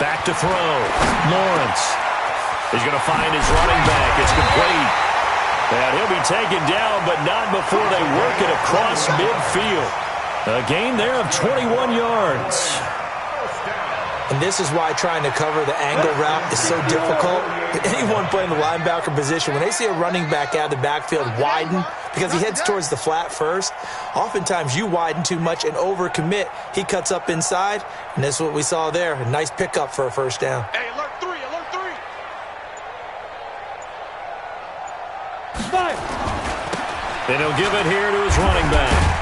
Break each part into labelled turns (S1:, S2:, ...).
S1: Back to throw. Lawrence. He's going to find his running back. It's complete. And he'll be taken down, but not before they work it across midfield. A gain there of 21 yards.
S2: And this is why trying to cover the angle route is so difficult. Anyone playing the linebacker position, when they see a running back out of the backfield widen because he heads towards the flat first, oftentimes you widen too much and overcommit. He cuts up inside, and that's what we saw there. A nice pickup for a first down.
S3: Hey, alert 3, alert 3.
S1: 5. And he'll give it here to his running back.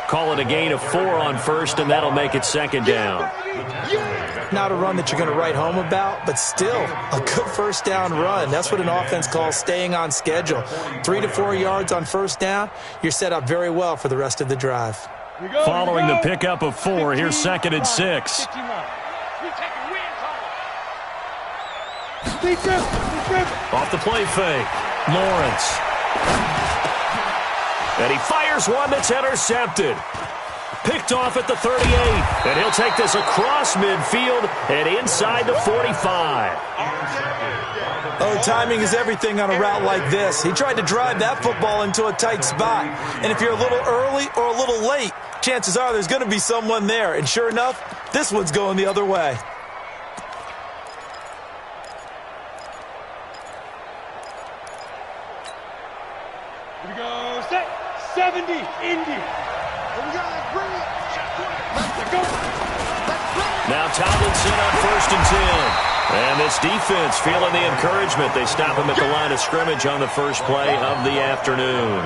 S1: Call it a gain of 4 on first, and that'll make it second down.
S2: Not a run that you're going to write home about, but still a good first down run. That's what an offense calls staying on schedule. 3 to 4 yards on first down, you're set up very well for the rest of the drive.
S1: Following the pickup of 4, here's second and 6. Off the play fake, Lawrence. And he fires one that's intercepted. Picked off at the 38. And he'll take this across midfield and inside the 45.
S2: Oh, timing is everything on a route like this. He tried to drive that football into a tight spot. And if you're a little early or a little late, chances are there's going to be someone there. And sure enough, this one's going the other way.
S3: Here we go, set. 70, Indy. Here we go, bring it. Let's go.
S1: Now Tomlinson on first and 10. And this defense feeling the encouragement. They stop him at the line of scrimmage on the first play of the afternoon.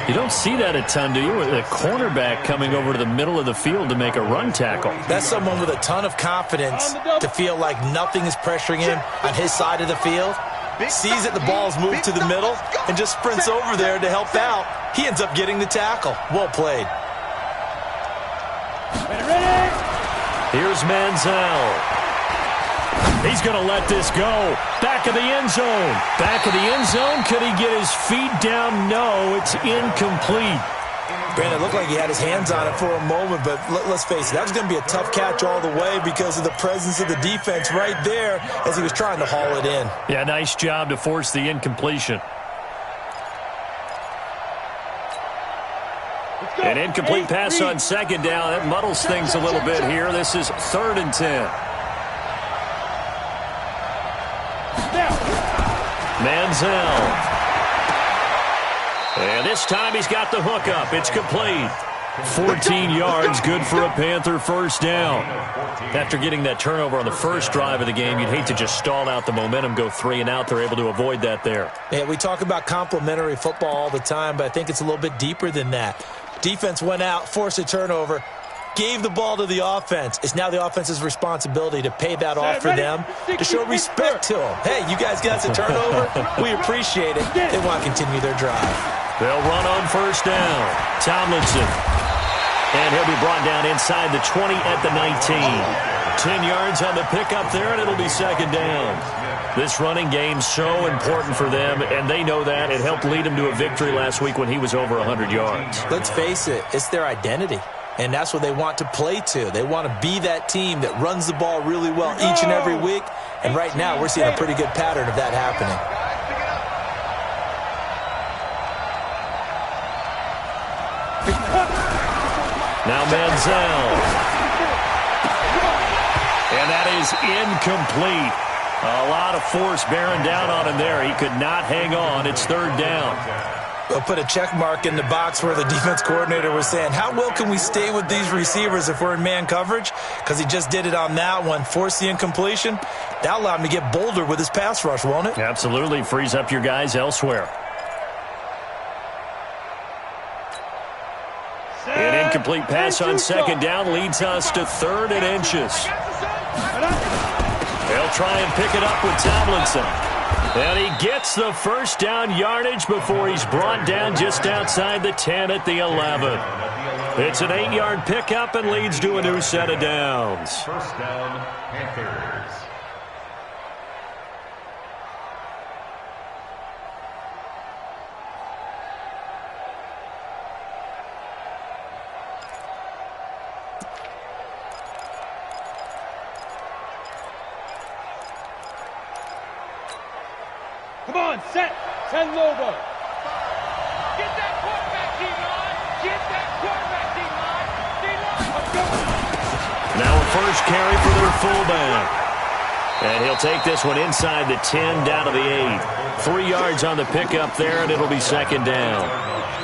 S1: You don't see that a ton, do you? With a cornerback coming over to the middle of the field to make a run tackle.
S2: That's someone with a ton of confidence to feel like nothing is pressuring him on his side of the field. Sees that the ball's moved to the middle and just sprints over there to help out. He ends up getting the tackle. Well played.
S3: Ready.
S1: Here's Manziel. He's going to let this go. Back of the end zone. Back of the end zone. Could he get his feet down? No, it's incomplete.
S2: Brandon, it looked like he had his hands on it for a moment, but let's face it, that was going to be a tough catch all the way because of the presence of the defense right there as he was trying to haul it in.
S1: Yeah, nice job to force the incompletion. An incomplete pass on second down. That muddles things a little bit here. This is 3rd and 10. Manziel. And this time he's got the hookup. It's complete. 14 yards, good for a Panther first down. After getting that turnover on the first drive of the game, you'd hate to just stall out the momentum, go 3 and out. They're able to avoid that there.
S2: Yeah, we talk about complementary football all the time, but I think it's a little bit deeper than that. Defense went out, forced a turnover, gave the ball to the offense. It's now the offense's responsibility to pay that off for them, to show respect to them. Hey, you guys got a turnover? We appreciate it. They want to continue their drive.
S1: They'll run on first down. Tomlinson. And he'll be brought down inside the 20 at the 19. 10 yards on the pickup there, and it'll be second down. This running game's so important for them, and they know that. It helped lead them to a victory last week when he was over 100 yards.
S2: Let's face it, it's their identity. And that's what they want to play to. They want to be that team that runs the ball really well each and every week. And right now, we're seeing a pretty good pattern of that happening.
S1: Now Manziel. And that is incomplete. A lot of force bearing down on him there. He could not hang on. It's 3rd down.
S2: We'll put a check mark in the box where the defense coordinator was saying, how well can we stay with these receivers if we're in man coverage? Because he just did it on that one. Force the incompletion. That'll allow him to get bolder with his pass rush, won't it?
S1: Absolutely. Frees up your guys elsewhere. An incomplete pass on second down leads us to 3rd and inches. They'll try and pick it up with Tomlinson. And he gets the first down yardage before he's brought down just outside the 10 at the 11. It's an 8-yard pickup and leads to a new set of downs.
S4: First down, Panthers.
S3: Come on, set. 10 Lobo. Get that quarterback, D-line. Get that quarterback, D-line. D-line. Let's go.
S1: Now a first carry for their fullback. And he'll take this one inside the 10 down to the 8. 3 yards on the pickup there, and it'll be second down.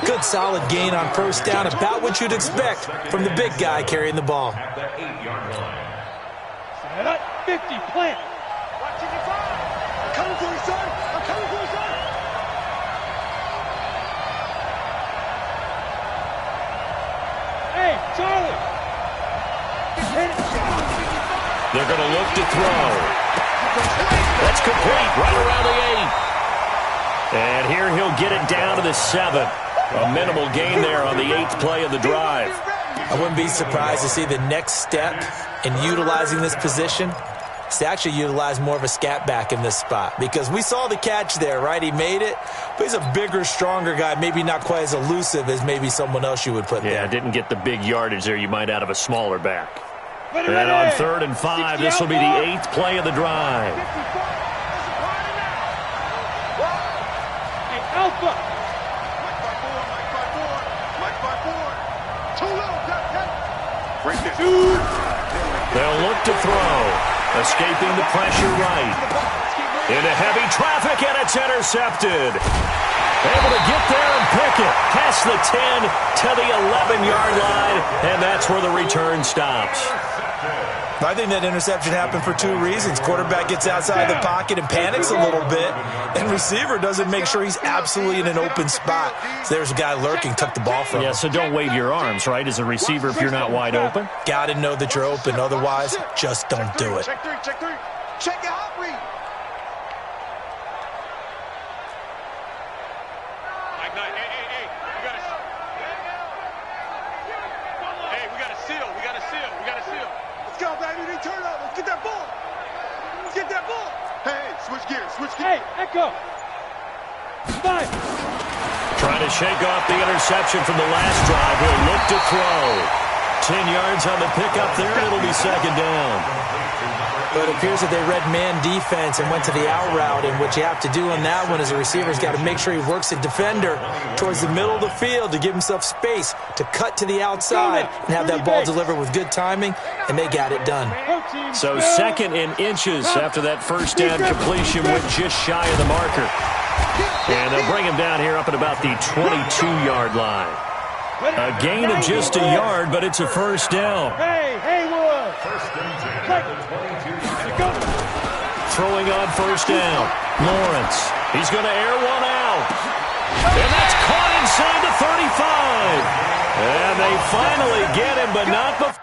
S2: Good solid gain on first down, about what you'd expect from the big guy carrying the ball.
S3: Set up. 50, plant. Watching your fire. I'm coming for you, son. I'm coming for you, son. Hey, Charlie. Hit it.
S1: They're going to look to throw. That's complete, right around the 8. And here he'll get it down to the 7. A minimal gain there on the 8th play of the drive.
S2: I wouldn't be surprised to see the next step in utilizing this position is to actually utilize more of a scat back in this spot, because we saw the catch there, right? He made it, but he's a bigger, stronger guy, maybe not quite as elusive as maybe someone else you would put there.
S1: Yeah, didn't get the big yardage there you might out of a smaller back. And on 3rd and 5, this will be the 8th play of the drive.
S3: Hey, Alpha.
S1: They'll look to throw. Escaping the pressure right. Into heavy traffic, and it's intercepted. Able to get there and pick it. Past the 10 to the 11-yard line, and that's where the return stops.
S2: I think that interception happened for 2 reasons. Quarterback gets outside the pocket and panics a little bit, and receiver doesn't make sure he's absolutely in an open spot. So there's a guy lurking, took the ball from him.
S1: Yeah, so don't wave your arms, right, as a receiver if you're not wide open.
S2: Got to know that you're open. Otherwise, just don't do it.
S3: Check 3, check 3. Check your hot read. Hey, Echo! Five!
S1: Trying to shake off the interception from the last drive. He'll look to throw. 10 yards on the pickup there, and it'll be second down.
S2: But it appears that they read man defense and went to the out route, and what you have to do on that one as a receiver's got to make sure he works the defender towards the middle of the field to give himself space to cut to the outside and have that ball delivered with good timing, and they got it done.
S1: So 2nd and inches after that first down completion went just shy of the marker. And they'll bring him down here up at about the 22-yard line. A gain of just a yard, but it's a first down.
S3: Hey, Haywood!
S1: Throwing on first down. Lawrence. He's going to air one out. And that's caught inside the 35. And they finally get him, but not before.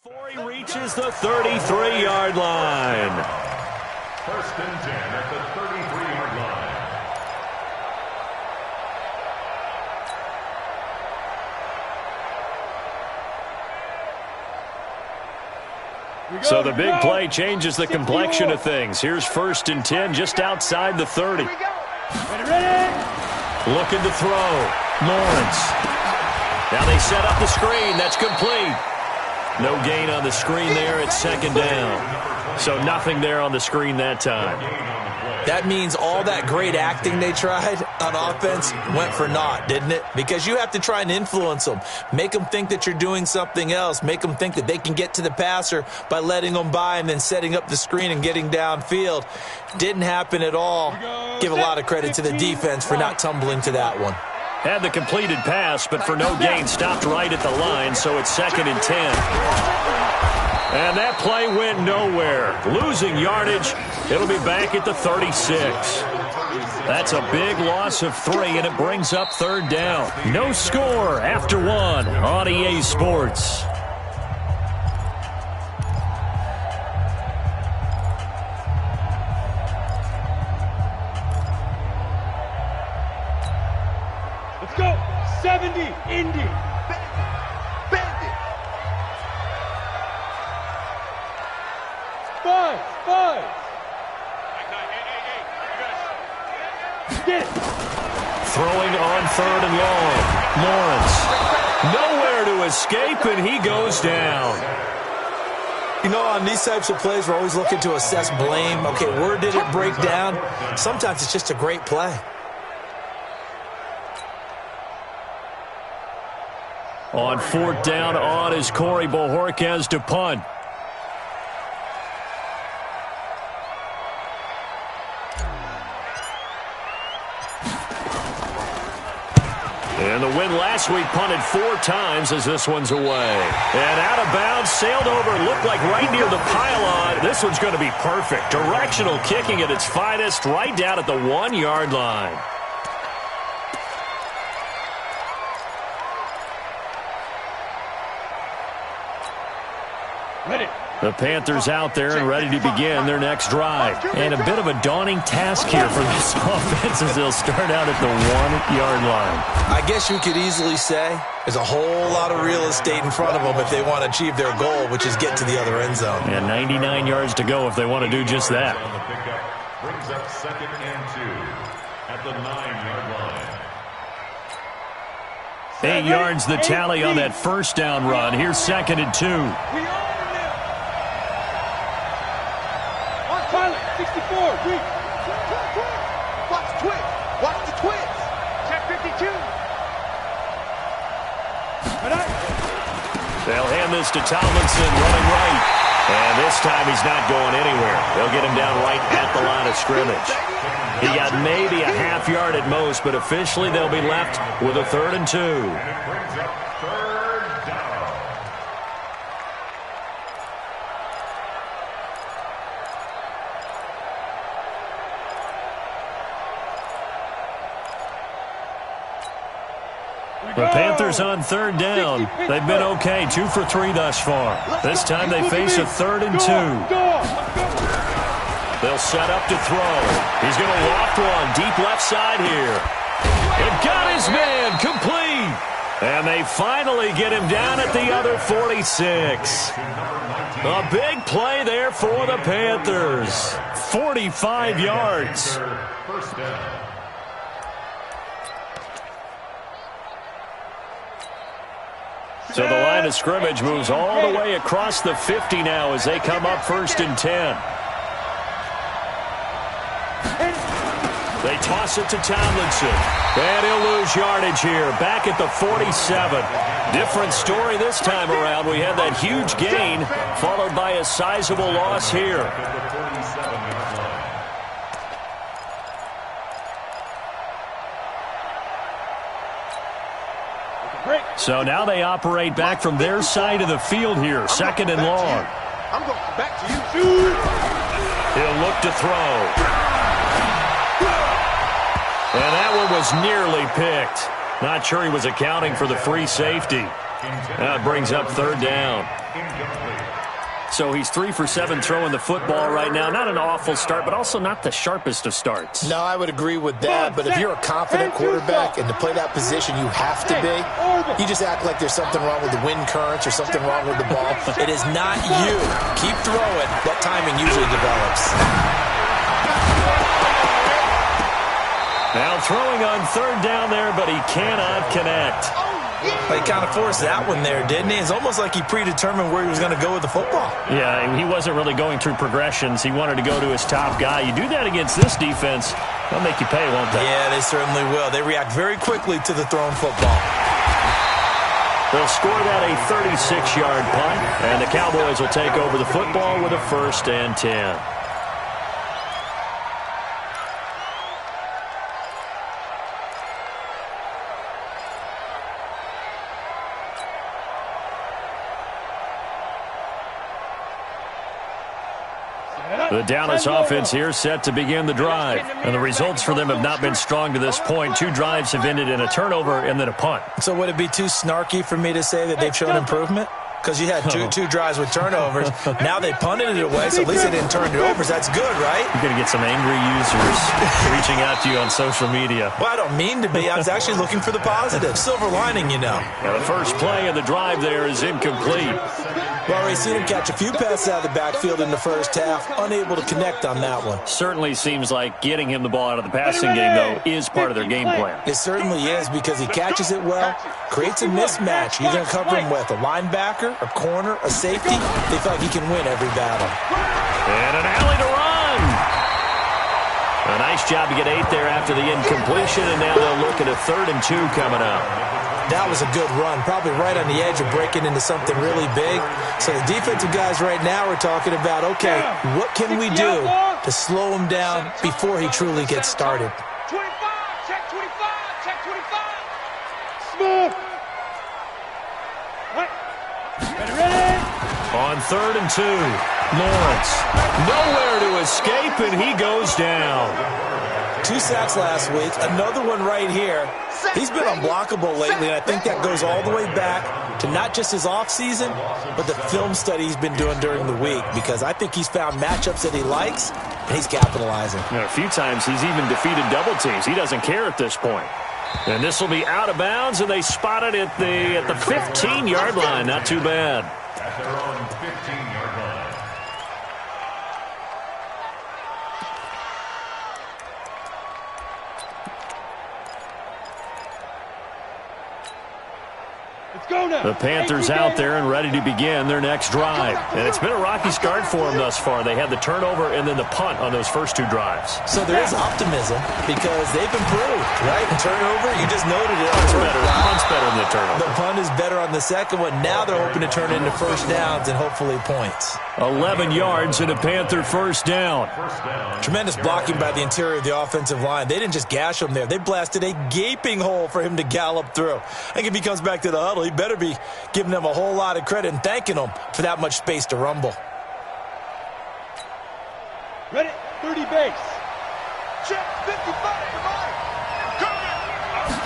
S1: Before he reaches the 33-yard line.
S4: 1st and 10 at the 33-yard line.
S1: So the big play changes the complexion of things. Here's 1st and 10 just outside the 30.
S3: Ready?
S1: Looking to throw. Lawrence. Now they set up the screen. That's complete. No gain on the screen there. It's second down. So nothing there on the screen that time.
S2: That means all that great acting they tried on offense went for naught, didn't it? Because you have to try and influence them. Make them think that you're doing something else. Make them think that they can get to the passer by letting them by and then setting up the screen and getting downfield. Didn't happen at all. Give a lot of credit to the defense for not tumbling to that one.
S1: Had the completed pass, but for no gain, stopped right at the line, so it's 2nd and 10. And that play went nowhere. Losing yardage. It'll be back at the 36. That's a big loss of 3, and it brings up third down. No score after 1 on EA Sports.
S3: Let's go. 70, Indy.
S5: Bandit.
S3: 5. Get it.
S1: Throwing on 3rd and long. Lawrence. Nowhere to escape, and he goes down.
S2: You know, on these types of plays, we're always looking to assess blame. Okay, where did it break down? Sometimes it's just a great play.
S1: On 4th down, on is Corey Bojorquez to punt. And the win last week punted 4 times as this one's away. And out of bounds, sailed over, looked like right near the pylon. This one's going to be perfect. Directional kicking at its finest, right down at the 1-yard line.
S3: Ready.
S1: The Panthers out there and ready to begin their next drive. And a bit of a daunting task here for this offense as they'll start out at the 1-yard line.
S2: I guess you could easily say there's a whole lot of real estate in front of them if they want to achieve their goal, which is get to the other end zone.
S1: And 99 yards to go if they want to do just that.
S4: On the pickup, brings up 2nd and 2 at the 9-yard line.
S1: 8 yards the tally on that first down run. Here's 2nd and 2.
S3: We own them. On pilot. 64. Reach.
S5: Watch the twist. Watch the twist.
S3: Check 52.
S1: They'll hand this to Tomlinson, running right. And this time he's not going anywhere. They'll get him down right at the line of scrimmage. He got maybe a half yard at most, but officially they'll be left with a 3rd and 2.
S4: And it brings up 3rd down.
S1: The Panthers on 3rd down. They've been okay, 2 for 3 thus far. This time they face a 3rd and 2. They'll set up to throw. He's going to loft one deep left side here. And got his man complete. And they finally get him down at the other 46. A big play there for the Panthers. 45 yards.
S4: First down.
S1: So the line of scrimmage moves all the way across the 50 now as they come up 1st and 10. They toss it to Tomlinson. And he'll lose yardage here. Back at the 47. Different story this time around. We had that huge gain followed by a sizable loss here.
S4: At the 47-yard line.
S1: So now they operate back from their side of the field here. 2nd and long.
S5: I'm going back to you.
S1: He'll look to throw. And that one was nearly picked. Not sure he was accounting for the free safety. That brings up 3rd down. So he's 3 for 7 throwing the football right now. Not an awful start, but also not the sharpest of starts.
S2: No, I would agree with that, but if you're a confident quarterback and to play that position you have to be, you just act like there's something wrong with the wind currents or something wrong with the ball. It is not you. Keep throwing. That timing usually develops.
S1: Now throwing on 3rd down there, but he cannot connect.
S2: He kind of forced that one there, didn't he? It's almost like he predetermined where he was going to go with the football.
S1: Yeah, he wasn't really going through progressions. He wanted to go to his top guy. You do that against this defense, they'll make you pay, won't they?
S2: Yeah, they certainly will. They react very quickly to the thrown football.
S1: They'll score that a 36-yard punt, and the Cowboys will take over the football with a 1st and 10. The Dallas offense here set to begin the drive. And the results for them have not been strong to this point. 2 drives have ended in a turnover and then a punt.
S2: So would it be too snarky for me to say that they've shown improvement? Because you had two drives with turnovers. Now they punted it away, so at least they didn't turn it over. So that's good, right?
S1: You're going to get some angry users reaching out to you on social media.
S2: Well, I don't mean to be. I was actually looking for the positive. Silver lining, you know.
S1: Now the first play of the drive there is incomplete.
S2: Well, we've seen him catch a few passes out of the backfield in the first half. Unable to connect on that one.
S1: Certainly seems like getting him the ball out of the passing game, though, is part of their game plan.
S2: It certainly is because he catches it well, creates a mismatch. You're going to cover him with a linebacker, a corner, a safety. They feel like he can win every battle.
S1: And an alley to run. A nice job to get 8 there after the incompletion, and now they'll look at a 3rd and 2 coming up.
S2: That was a good run, probably right on the edge of breaking into something really big. So the defensive guys right now are talking about, okay, what can we do to slow him down before he truly gets started?
S3: 25, check 25, check 25. Smooth. Right. Ready?
S1: On 3rd and 2, Lawrence. Nowhere to escape, and he goes down.
S2: 2 sacks last week, another one right here. He's been unblockable lately, and I think that goes all the way back to not just his offseason, but the film study he's been doing during the week, because I think he's found matchups that he likes, and he's capitalizing.
S1: A few times he's even defeated double teams. He doesn't care at this point. And this will be out of bounds, and they spot it at the 15-yard line. Not too bad.
S4: At their own 15-yard line.
S1: The Panthers out there and ready to begin their next drive. And it's been a rocky start for them thus far. They had the turnover and then the punt on those first 2 drives.
S2: So there is optimism because they've improved, right? Turnover, you just noted it.
S1: Punt's better than the turnover.
S2: The punt is better on the second one. Now they're hoping to turn it into first downs and hopefully points.
S1: 11 yards and a Panther first down.
S2: Tremendous blocking by the interior of the offensive line. They didn't just gash him there. They blasted a gaping hole for him to gallop through. I think if he comes back to the huddle, he better be giving them a whole lot of credit and thanking them for that much space to rumble.
S3: Ready? 30 base.
S5: Check 55.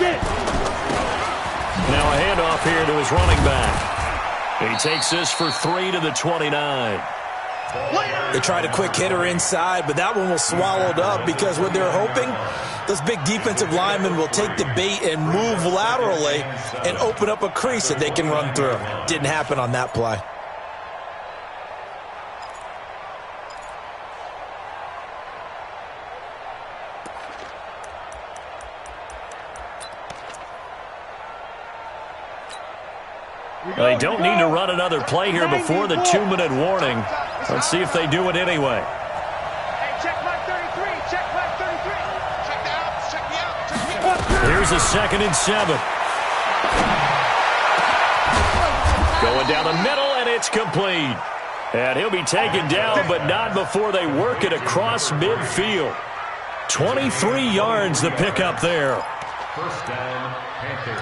S3: Get.
S1: Now a handoff here to his running back. He takes this for 3 to the 29.
S2: They tried a quick hitter inside, but that one was swallowed up because what they're hoping, those big defensive linemen will take the bait and move laterally and open up a crease that they can run through. Didn't happen on that play.
S1: They don't need to run another play here before the 2-minute warning. Let's see if they do it anyway.
S3: Hey, check my 33. Check my 33.
S5: Check the outs. Check the outs. Check the outs.
S1: Here's a 2nd and 7. Going down the middle, and it's complete. And he'll be taken down, but not before they work it across midfield. 23 yards the pickup there.
S4: First down, Panthers.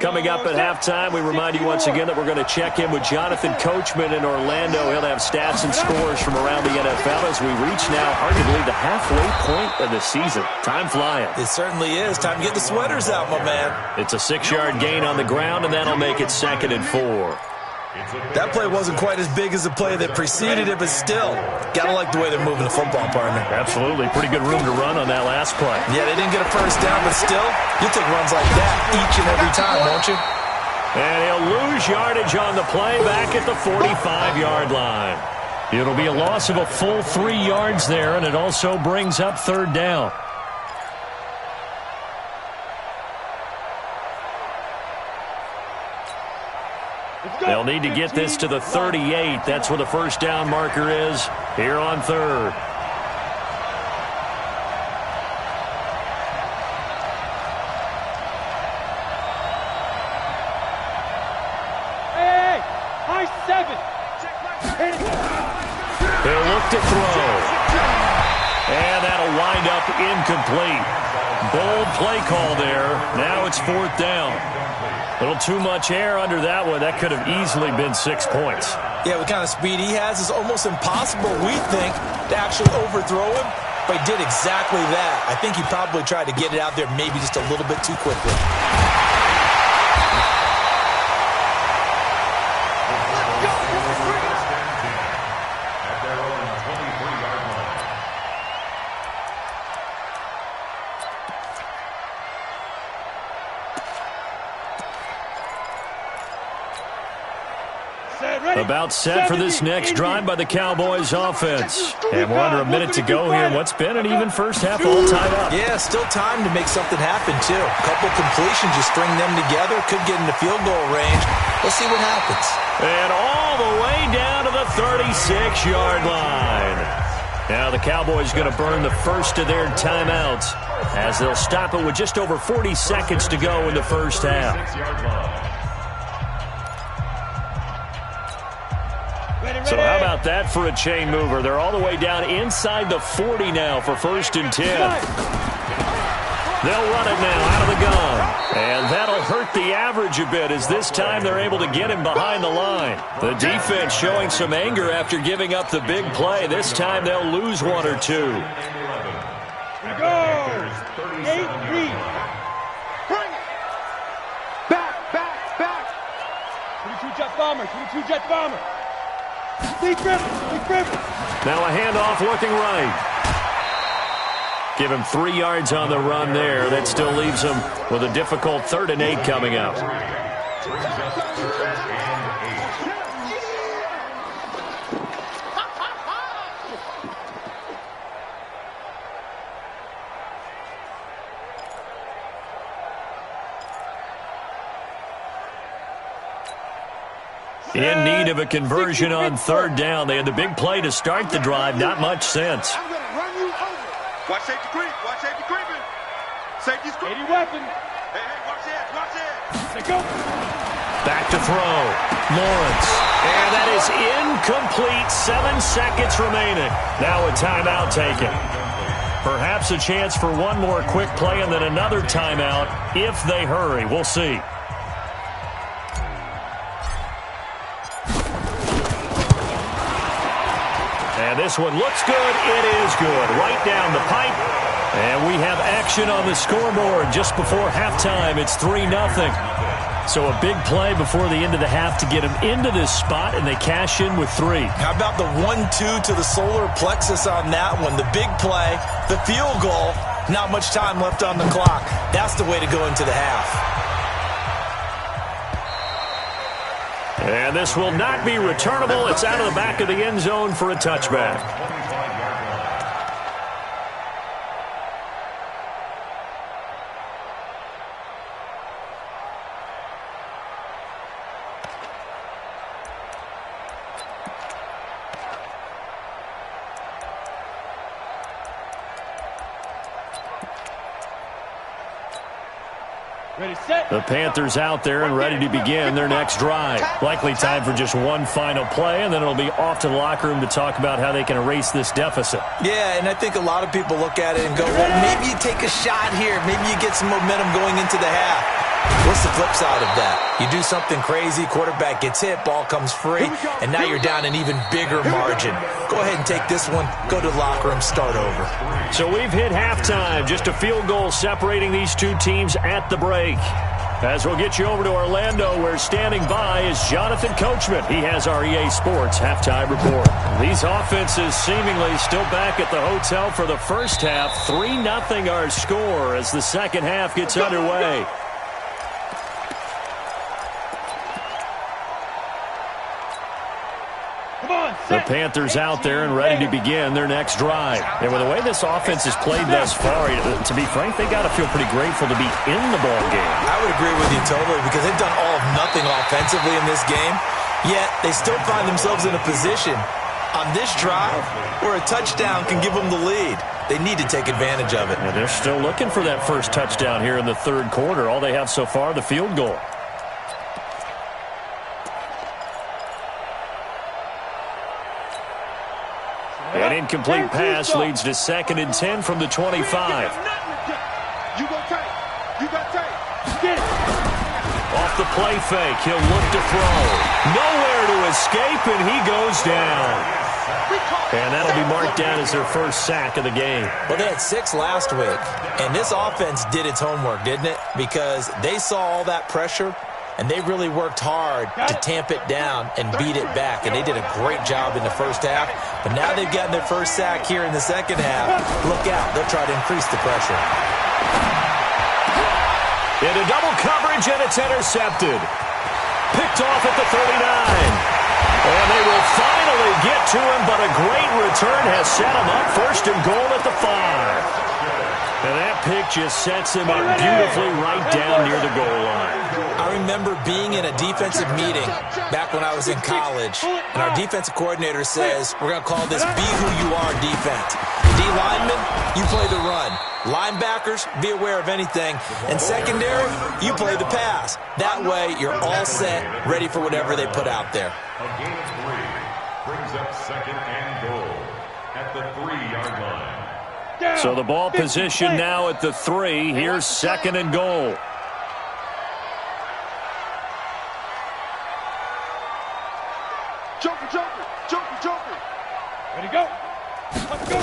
S1: Coming up at halftime, we remind you once again that we're going to check in with Jonathan Coachman in Orlando. He'll have stats and scores from around the NFL as we reach now, hard to believe, the halfway point of the season. Time flying.
S2: It certainly is. Time to get the sweaters out, my man.
S1: It's a 6-yard gain on the ground, and that'll make it 2nd and 4.
S2: That play wasn't quite as big as the play that preceded it, but still, gotta like the way they're moving the football, partner.
S1: Absolutely. Pretty good room to run on that last play.
S2: Yeah, they didn't get a first down, but still, you'll take runs like that each and every time, won't you?
S1: And he'll lose yardage on the play back at the 45-yard line. It'll be a loss of a full 3 yards there, and it also brings up 3rd down. They'll need to get this to the 38. That's where the first down marker is here on 3rd.
S3: Hey, high 7.
S1: He'll look to throw. And that'll wind up incomplete. Bold play call there. Now it's 4th down. A little too much air under that one. That could have easily been 6 points.
S2: Yeah, what kind of speed he has is almost impossible, we think, to actually overthrow him. But he did exactly that. I think he probably tried to get it out there maybe just a little bit too quickly.
S1: About set for this next drive by the Cowboys offense. And we're under a minute to go here in what's been an even first half all tied up.
S2: Yeah, still time to make something happen, too. A couple completions, you string them together, could get into field goal range. Let's see what happens.
S1: And all the way down to the 36-yard line. Now the Cowboys going to burn the first of their timeouts as they'll stop it with just over 40 seconds to go in the first half. So how about that for a chain mover? They're all the way down inside the 40 now for 1st and 10. They'll run it now out of the gun. And that'll hurt the average a bit as this time they're able to get him behind the line. The defense showing some anger after giving up the big play. This time they'll lose 1 or 2.
S3: We go. 8-3. Bring it. Back. 22 jet bomber. Big Griffin.
S1: Now a handoff looking right. Give him 3 yards on the run there. That still leaves him with a difficult 3rd and 8 coming up. In need of a conversion on 3rd down. They had the big play to start the drive. Not much sense.
S5: I'm going to run you over. Watch safety creep. Safety's creeping.
S3: 80 weapon.
S5: Hey, watch it.
S3: Let's go.
S1: Back to throw. Lawrence. And that is incomplete. 7 seconds remaining. Now a timeout taken. Perhaps a chance for one more quick play and then another timeout if they hurry. We'll see. And this one looks good. It is good. Right down the pipe. And we have action on the scoreboard just before halftime. It's 3-0. So a big play before the end of the half to get them into this spot, and they cash in with 3.
S2: How about the 1-2 to the solar plexus on that one? The big play, the field goal, not much time left on the clock. That's the way to go into the half.
S1: And this will not be returnable. It's out of the back of the end zone for a touchback. The Panthers out there and ready to begin their next drive. Likely time for just one final play, and then it'll be off to the locker room to talk about how they can erase this deficit.
S2: Yeah, and I think a lot of people look at it and go, well, maybe you take a shot here. Maybe you get some momentum going into the half. What's the flip side of that? You do something crazy, quarterback gets hit, ball comes free, and now you're down an even bigger margin. Go ahead and take this one, go to the locker room, start over.
S1: So we've hit halftime. Just a field goal separating these two teams at the break. As we'll get you over to Orlando, where standing by is Jonathan Coachman. He has our EA Sports halftime report. These offenses seemingly still back at the hotel for the first half. 3-0 our score as the second half gets underway. The Panthers out there and ready to begin their next drive. And with the way this offense has played thus far, to be frank, they got to feel pretty grateful to be in the ball game.
S2: I would agree with you totally because they've done all of nothing offensively in this game, yet they still find themselves in a position on this drive where a touchdown can give them the lead. They need to take advantage of it.
S1: And they're still looking for that first touchdown here in the third quarter. All they have so far, the field goal. An incomplete pass leads to 2nd and 10 from the 25.
S5: You go tight. You got tight.
S3: Get it.
S1: Off the play fake, he'll look to throw. Nowhere to escape, and he goes down. And that'll be marked down as their first sack of the game.
S2: Well, they had 6 last week, and this offense did its homework, didn't it? Because they saw all that pressure, and they really worked hard to tamp it down and beat it back, and they did a great job in the first half. But now they've gotten their first sack here in the second half. Look out. They'll try to increase the pressure.
S1: Into double coverage, and it's intercepted. Picked off at the 39. And they will finally get to him, but a great return has set him up first and goal at the 5. And that pick just sets him up beautifully right down near the goal line.
S2: I remember being in a defensive meeting back when I was in college, and our defensive coordinator says, we're going to call this be who you are defense. D linemen, you play the run. Linebackers, be aware of anything. And secondary, you play the pass. That way, you're all set, ready for whatever they put out there.
S4: A gain of 3 brings up second and goal at the 3-yard line.
S1: So the ball position now at the 3. Here's second and goal.
S5: Joker, joker, joker, joker.
S3: Ready to go. Let's go.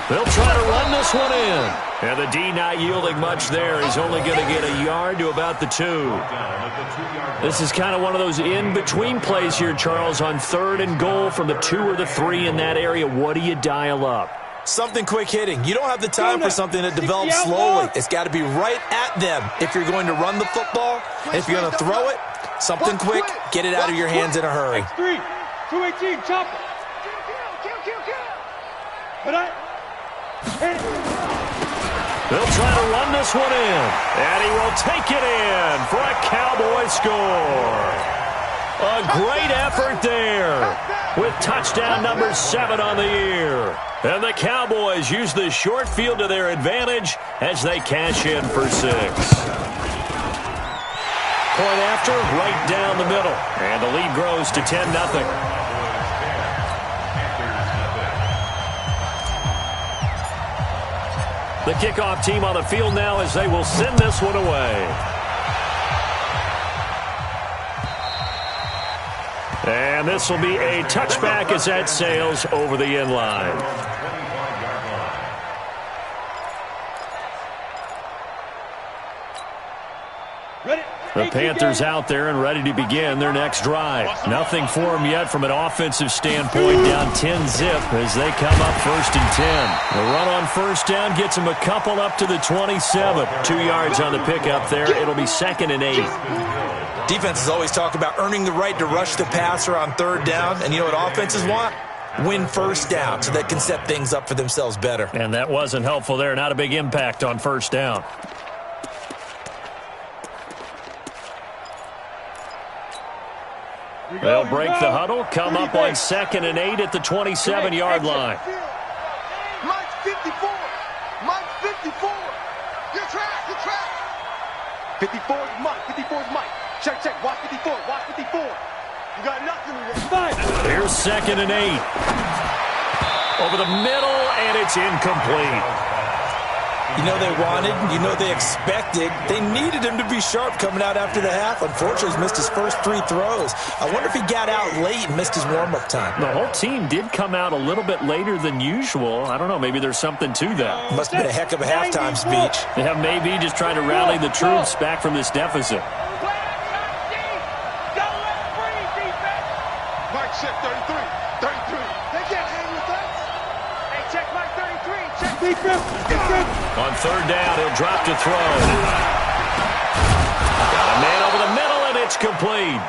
S1: They'll try to run this one in. And the D not yielding much there. He's only going to get a yard to about the 2. This is kind of one of those in-between plays here, Charles, on 3rd and goal from the 2 or the 3 in that area. What do you dial up?
S2: Something quick hitting. You don't have the time for something that develops slowly. It's got to be right at them if you're going to run the football. And if you're going to throw it, something quick, get it out of your hands in a hurry.
S3: 3, 218, chop it. But
S1: They'll try to run this one in. And he will take it in for a Cowboy score. A great effort there with touchdown number 7 on the year. And the Cowboys use the short field to their advantage as they cash in for 6. Point after, right down the middle. And the lead grows to 10-0. The kickoff team on the field now as they will send this one away. And this will be a touchback as that sails over the end line. The Panthers out there and ready to begin their next drive. Nothing for them yet from an offensive standpoint, down 10-zip as they come up 1st and 10. The run on first down gets them a couple up to the 27. 2 yards on the pickup there. It'll be 2nd and 8.
S2: Defenses always talk about earning the right to rush the passer on 3rd down. And you know what offenses want? Win first down so they can set things up for themselves better.
S1: And that wasn't helpful there. Not a big impact on first down. They'll break the huddle, come up on 2nd and 8 at the 27-yard line.
S5: Mike's 54. Mike's 54. You're trapped. You're trapped. 54 is Mike. 54 is Mike. Check, check. Watch 54. Watch 54. You got nothing to do.
S1: Here's 2nd and 8. Over the middle, and it's incomplete.
S2: You know they wanted, you know they expected. They needed him to be sharp coming out after the half. Unfortunately, he's missed his first 3 throws. I wonder if he got out late and missed his warm-up time.
S1: The whole team did come out a little bit later than usual. I don't know, maybe there's something to that.
S2: Must have been a heck of a halftime speech.
S1: Yeah, maybe just trying to rally the troops back from this deficit.
S5: Mike check 33. 33. They can't hang with us. Hey, check Mike 33. Check defense.
S1: On 3rd down, he'll drop to throw. Got a man over the middle, and it's complete.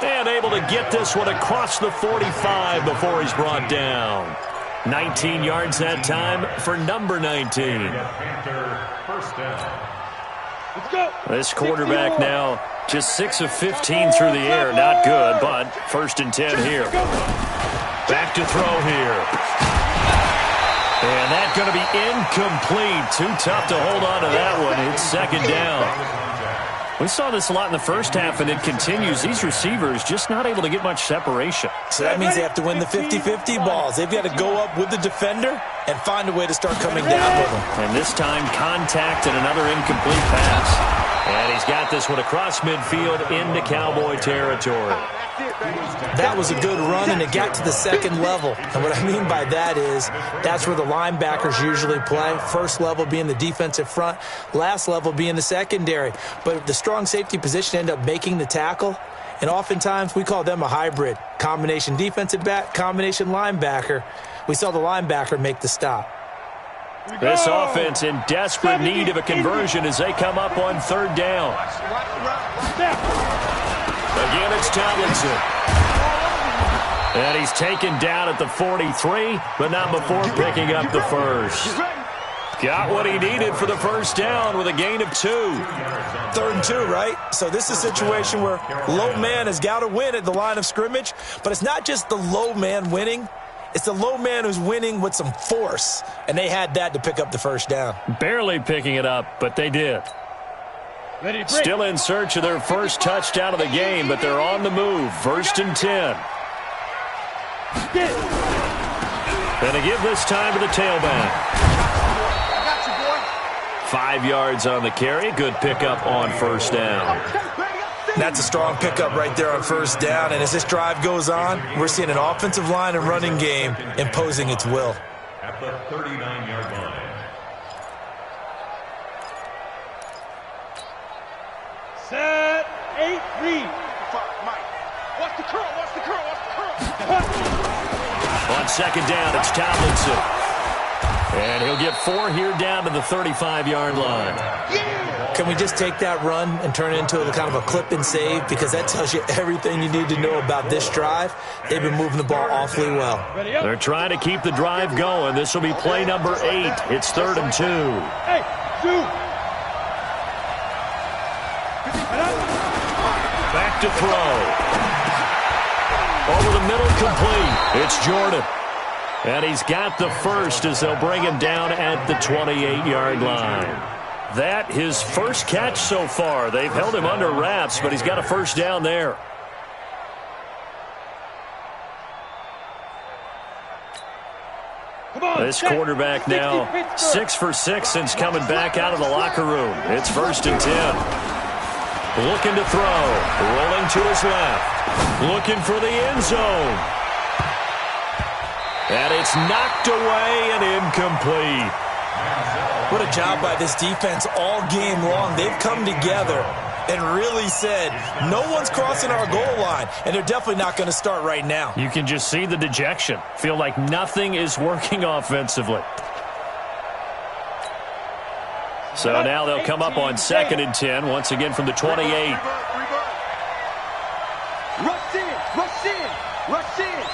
S1: And able to get this one across the 45 before he's brought down. 19 yards that time for number 19. This quarterback now just 6 of 15 through the air. Not good, but 1st and 10 here. Back to throw here. And that's going to be incomplete. Too tough to hold on to that one. It's 2nd down. We saw this a lot in the first half, and it continues. These receivers just not able to get much separation.
S2: So that means they have to win the 50-50 balls. They've got to go up with the defender and find a way to start coming down with them.
S1: And this time, contact and another incomplete pass. And he's got this one across midfield into Cowboy territory.
S2: That was a good run, and it got to the second level. And what I mean by that is that's where the linebackers usually play. First level being the defensive front, last level being the secondary. But the strong safety position ended up making the tackle, and oftentimes we call them a hybrid. Combination defensive back, combination linebacker. We saw the linebacker make the stop.
S1: This offense in desperate need of a conversion as they come up on third down. Again, it's Tomlinson. And he's taken down at the 43, but not before picking up the first. Got what he needed for the first down with a gain of 2.
S2: 3rd and 2, right? So this is a situation where low man has got to win at the line of scrimmage, but it's not just the low man winning. It's the low man who's winning with some force, and they had that to pick up the first down.
S1: Barely picking it up, but they did. Still in search of their first touchdown of the game, but they're on the move. 1st and 10. And they give this time to the tailback. 5 yards on the carry. Good pickup on first down.
S2: That's a strong pickup right there on first down. And as this drive goes on, we're seeing an offensive line and running game imposing its will.
S4: At the 39-yard line.
S3: Set, 8, read.
S5: Watch the curl, watch the curl, watch the curl.
S1: On second down, it's Tomlinson. And he'll get 4 here down to the 35-yard line.
S2: Can we just take that run and turn it into a kind of a clip and save? Because that tells you everything you need to know about this drive. They've been moving the ball awfully well.
S1: They're trying to keep the drive going. This will be play number 8. It's 3rd and 2.
S3: Hey, shoot.
S1: Back to throw. Over the middle, complete. It's Jordan. And he's got the first as they'll bring him down at the 28-yard line. That his first catch so far. They've held him under wraps, but he's got a first down there. This quarterback now 6 for 6 since coming back out of the locker room. It's 1st and 10. Looking to throw. Rolling to his left. Looking for the end zone. And it's knocked away and incomplete.
S2: What a job by this defense all game long. They've come together and really said, no one's crossing our goal line, and they're definitely not going to start right now.
S1: You can just see the dejection. Feel like nothing is working offensively. So now they'll come up on 2nd and 10, once again from the 28.
S5: Rush in, rush in, rush in.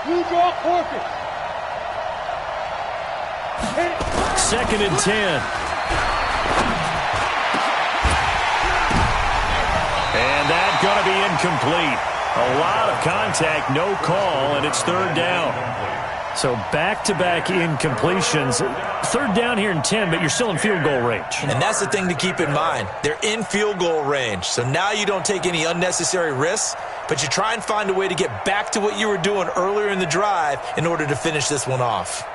S3: You draw focus.
S1: 2nd and 10. And that's going to be incomplete. A lot of contact, no call, and it's 3rd down. So back-to-back incompletions. 3rd down here in 10, but you're still in field goal range.
S2: And that's the thing to keep in mind. They're in field goal range. So now you don't take any unnecessary risks, but you try and find a way to get back to what you were doing earlier in the drive in order to finish this one off.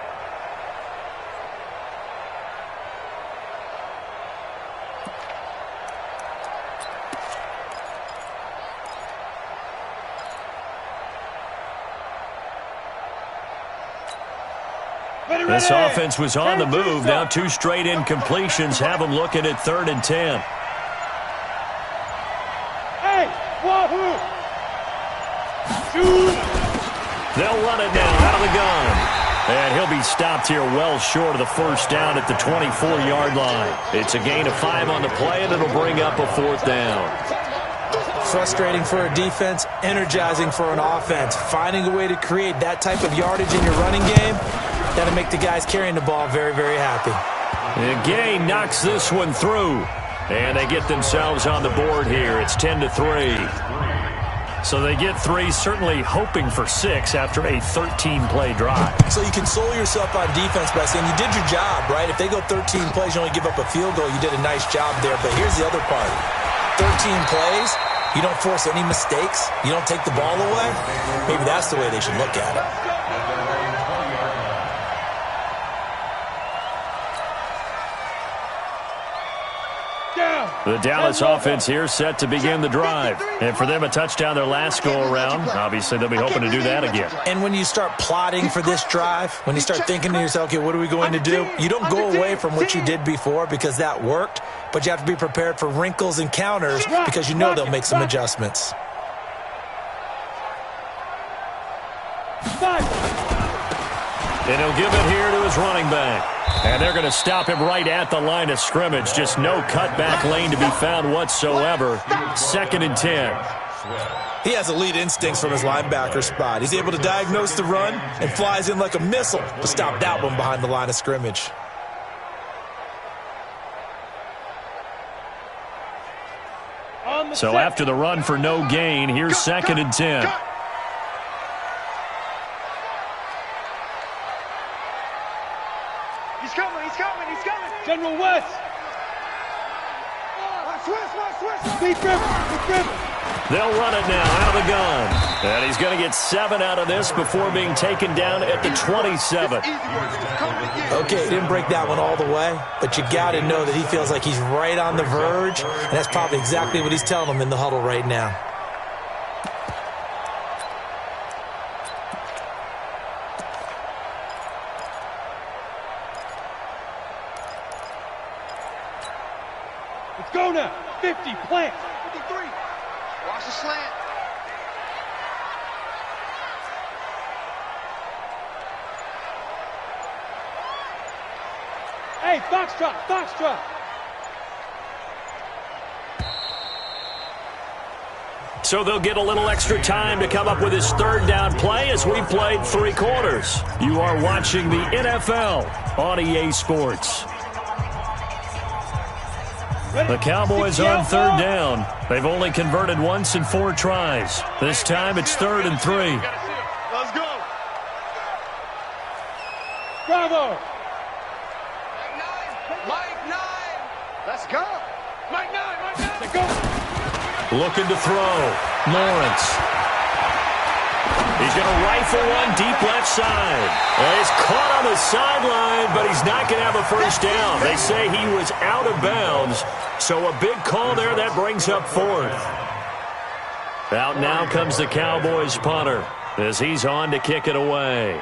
S1: This offense was on the move. Now 2 straight incompletions have them looking at 3rd and 10.
S3: Hey, wahoo! Shoot!
S1: They'll run it now out of the gun. And he'll be stopped here well short of the first down at the 24-yard line. It's a gain of 5 on the play, and it'll bring up a 4th down.
S2: Frustrating for a defense, energizing for an offense. Finding a way to create that type of yardage in your running game, that'll make the guys carrying the ball very, very happy.
S1: And Gay knocks this one through. And they get themselves on the board here. It's 10-3. So they get 3, certainly hoping for 6 after a 13-play drive.
S2: So you console yourself on defense by saying you did your job, right? If they go 13 plays, you only give up a field goal, you did a nice job there. But here's the other part. 13 plays, you don't force any mistakes, you don't take the ball away. Maybe that's the way they should look at it.
S1: The Dallas offense here set to begin the drive. And for them, a touchdown their last go-around. Obviously, they'll be hoping to do that again.
S2: And when you start plotting for this drive, when you start thinking to yourself, okay, what are we going to do? You don't go away from what you did before because that worked, but you have to be prepared for wrinkles and counters because you know they'll make some adjustments.
S1: And he'll give it here to his running back. And they're going to stop him right at the line of scrimmage. Just no cutback lane to be found whatsoever. 2nd and 10.
S2: He has elite instincts from his linebacker spot. He's able to diagnose the run and flies in like a missile to stop that one behind the line of scrimmage.
S1: So after the run for no gain, here's 2nd and 10.
S3: General West. Deep river.
S1: They'll run it now out of the gun. And he's going to get 7 out of this before being taken down at the 27.
S2: Okay, didn't break that one all the way, but you got to know that he feels like he's right on the verge, and that's probably exactly what he's telling them in the huddle right now.
S3: Go now. 50, plant.
S5: 53. Watch the slant.
S3: Hey, foxtrot.
S1: So they'll get a little extra time to come up with his 3rd down play as we played 3 quarters. You are watching the NFL on EA Sports. The Cowboys on 3rd down. They've only converted once in 4 tries. This time it's 3rd and 3.
S5: Let's go.
S3: Bravo.
S5: Mike 9. Let's go. Mike 9.
S3: Let's go.
S1: Looking to throw. Lawrence. He's going to rifle one deep left side. Well, he's caught on the sideline, but he's not going to have a first down. They say he was out of bounds, so a big call there that brings up 4th. Out now comes the Cowboys punter as he's on to kick it away.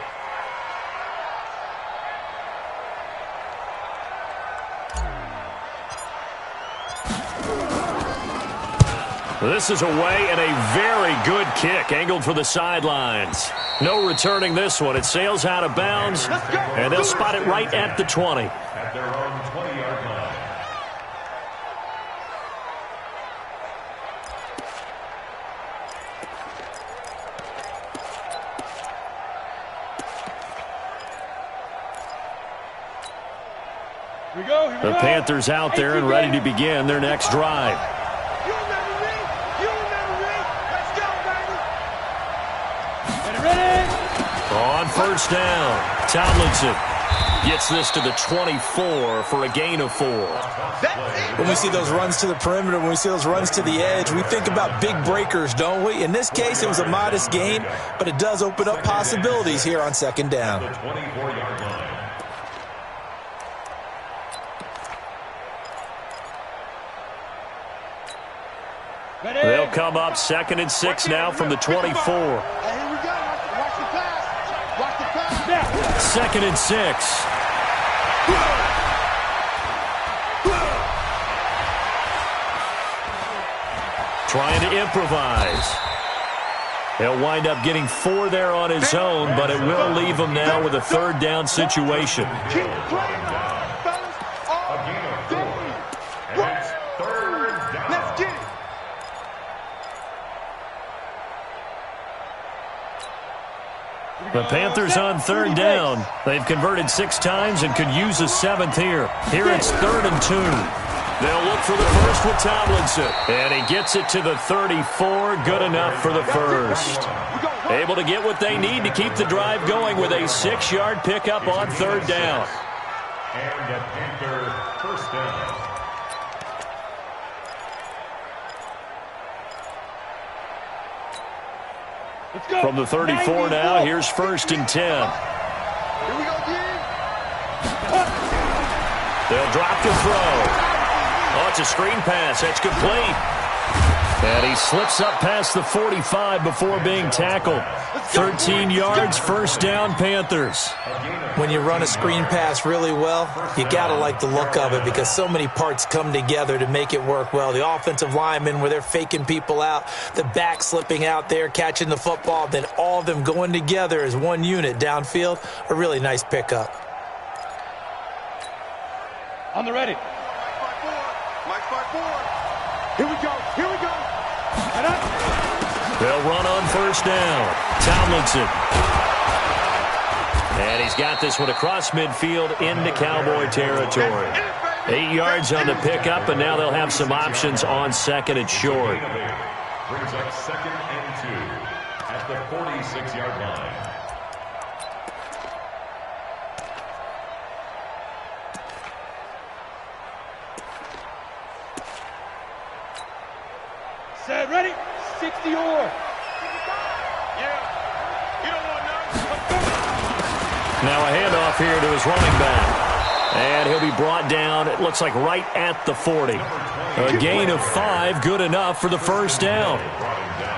S1: This is away and a very good kick angled for the sidelines. No returning this one. It sails out of bounds, and they'll spot it right at the 20.
S4: At their own 20-yard line.
S3: Here we go.
S1: The Panthers out there and ready to begin their next drive.
S5: You remember me? Let's go, baby.
S3: Ready?
S1: On 1st down, Tomlinson gets this to the 24 for a gain of 4.
S2: When we see those runs to the perimeter, when we see those runs to the edge, we think about big breakers, don't we? In this case, it was a modest gain, but it does open up possibilities here on 2nd down.
S4: The 24-yard line.
S3: Ready?
S1: They'll come up 2nd and 6 now from the 24.
S5: Hey, here we go. Watch the pass. Watch the pass.
S3: Now.
S1: 2nd and 6. Trying to improvise. He'll wind up getting 4 there on his own, but it will leave him now with a 3rd down situation.
S5: Keep playing, fellas.
S4: A gain of 4. And it's 3rd down.
S5: Let's get it.
S1: The Panthers on 3rd down. They've converted 6 times and could use a 7th here. Here it's 3rd and 2. They'll look for the first with Tomlinson. And he gets it to the 34. Good enough for the first. Able to get what they need to keep the drive going with a 6-yard pickup on third down.
S4: And a Panther first down.
S3: Let's go.
S1: From the 34 now, here's first and 10.
S5: Here we go, G.
S1: They'll drop the throw. Oh, it's a screen pass. That's complete. And he slips up past the 45 before being tackled. 13 yards, first down, Panthers.
S2: When you run a screen pass really well, you got to like the look of it because so many parts come together to make it work well. The offensive linemen, where they're faking people out, the back slipping out there, catching the football, then all of them going together as one unit downfield. A really nice pickup.
S3: On the ready.
S5: Mike 5-4.
S3: Here we go. Here we go. And up.
S1: They'll run on first down. Tomlinson. And he's got this one across midfield into Cowboy territory. 8 yards on the pickup, and now they'll have some options on second and short.
S4: Brings up second and 2 at the 46-yard line.
S3: Set, ready. 60 or.
S1: Now a handoff here to his running back. And he'll be brought down, it looks like right at the 40. A gain of 5, good enough for the first down.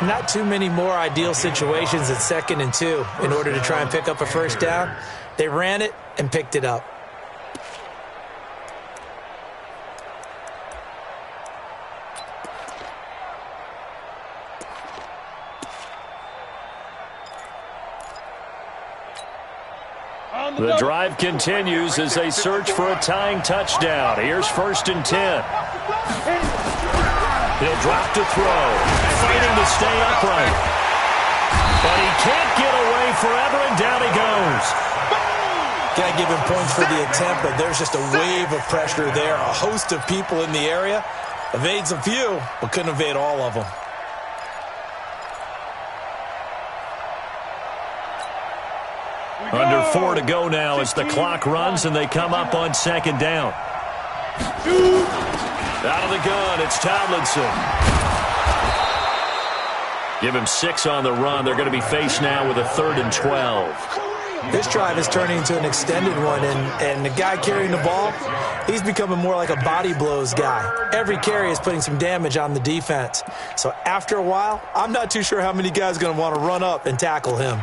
S2: Not too many more ideal situations at second and 2 in order to try and pick up a first down. They ran it and picked it up.
S1: The drive continues as they search for a tying touchdown. Here's first and 10. He'll drop to throw, fighting to stay upright. But he can't get away forever, and down he goes.
S2: Got to give him points for the attempt, but there's just a wave of pressure there. A host of people in the area. Evades a few, but couldn't evade all of them.
S1: Under 4 to go now as the clock runs and they come up on second down. Out of the gun, it's Tomlinson. Give him 6 on the run. They're going to be faced now with a 3rd and 12.
S2: This drive is turning into an extended one, and the guy carrying the ball, he's becoming more like a body blows guy. Every carry is putting some damage on the defense. So after a while, I'm not too sure how many guys are going to want to run up and tackle him.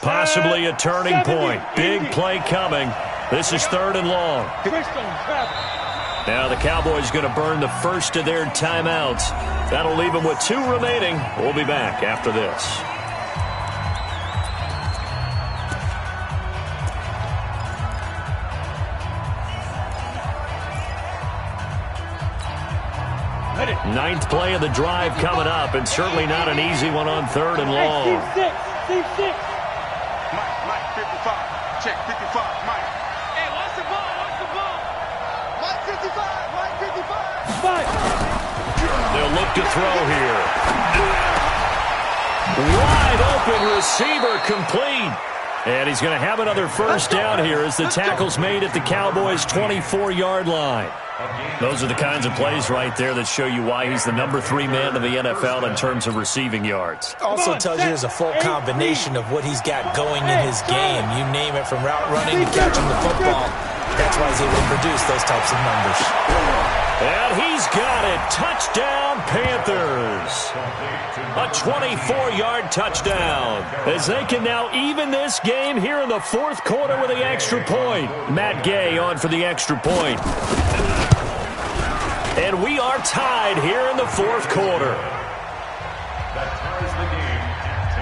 S1: Possibly a turning point. Big play coming. This is 3rd and long. Now the Cowboys going to burn the first of their timeouts. That'll leave them with 2 remaining. We'll be back after this. Ninth play of the drive coming up, and certainly not an easy one on 3rd and long.
S3: Team 6.
S5: Mike 55. Check 55. Mike.
S3: Hey, watch the ball. Watch the ball.
S5: Mike 55. Mike 55.
S3: 5.
S1: They'll look to throw here. Wide open receiver complete. And he's going to have another first down here as the tackle's made at the Cowboys' 24-yard line. Those are the kinds of plays right there that show you why he's the number 3 man in the NFL in terms of receiving yards.
S2: Also tells you there's a full combination of what he's got going in his game. You name it, from route running to catching the football. That's why he's able to produce those types of numbers.
S1: And he's got it. Touchdown, Panthers. A 24-yard touchdown as they can now even this game here in the 4th quarter with the extra point. Matt Gay on for the extra point. And we are tied here in the 4th quarter.
S4: That ties the game at